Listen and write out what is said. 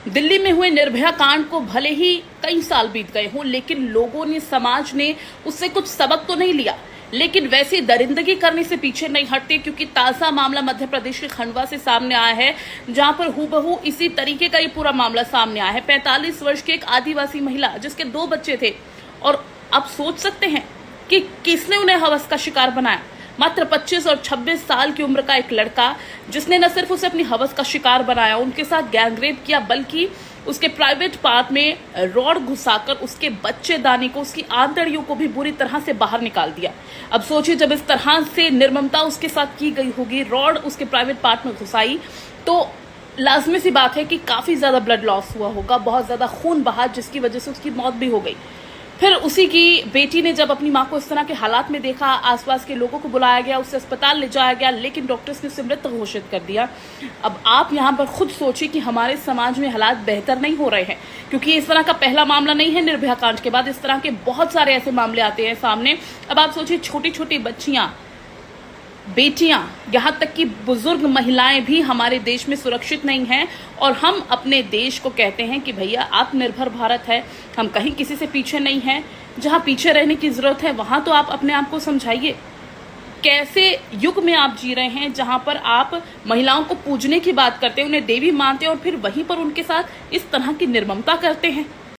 दिल्ली में हुए निर्भया कांड को भले ही कई साल बीत गए हों, लेकिन लोगों ने, समाज ने उससे कुछ सबक तो नहीं लिया, लेकिन वैसी दरिंदगी करने से पीछे नहीं हटते। क्योंकि ताजा मामला मध्य प्रदेश के खंडवा से सामने आया है, जहां पर हूबहू इसी तरीके का ये पूरा मामला सामने आया है। 45 वर्ष की एक आदिवासी महिला, जिसके 2 बच्चे थे, और आप सोच सकते हैं कि किसने उन्हें हवस का शिकार बनाया। मात्र 25 और 26 साल की उम्र का एक लड़का, जिसने न सिर्फ उसे अपनी हवस का शिकार बनाया, उनके साथ गैंगरेप किया, बल्कि उसके प्राइवेट पार्ट में रॉड घुसाकर उसके बच्चेदानी को, उसकी आंतड़ियों को भी बुरी तरह से बाहर निकाल दिया। अब सोचिए, जब इस तरह से निर्ममता उसके साथ की गई होगी, रॉड उसके प्राइवेट पार्ट में घुसाई, तो लाजमी सी बात है कि काफी ज्यादा ब्लड लॉस हुआ होगा, बहुत ज्यादा खून बहा, जिसकी वजह से उसकी मौत भी हो गई। फिर उसी की बेटी ने जब अपनी मां को इस तरह के हालात में देखा, आसपास के लोगों को बुलाया गया, उसे अस्पताल ले जाया गया, लेकिन डॉक्टर्स ने उसे मृत घोषित कर दिया। अब आप यहां पर खुद सोचिए कि हमारे समाज में हालात बेहतर नहीं हो रहे हैं, क्योंकि इस तरह का पहला मामला नहीं है। निर्भया कांड के बाद इस तरह के बहुत सारे ऐसे मामले आते हैं सामने। अब आप सोचिए, छोटी छोटी बच्चियां, बेटियां, यहाँ तक कि बुजुर्ग महिलाएं भी हमारे देश में सुरक्षित नहीं हैं, और हम अपने देश को कहते हैं कि भैया आत्मनिर्भर भारत है, हम कहीं किसी से पीछे नहीं हैं। जहां पीछे रहने की जरूरत है, वहां तो आप अपने आप को समझाइए। कैसे युग में आप जी रहे हैं जहां पर आप महिलाओं को पूजने की बात करते हैं, उन्हें देवी मानते हैं, और फिर वहीं पर उनके साथ इस तरह की निर्ममता करते हैं।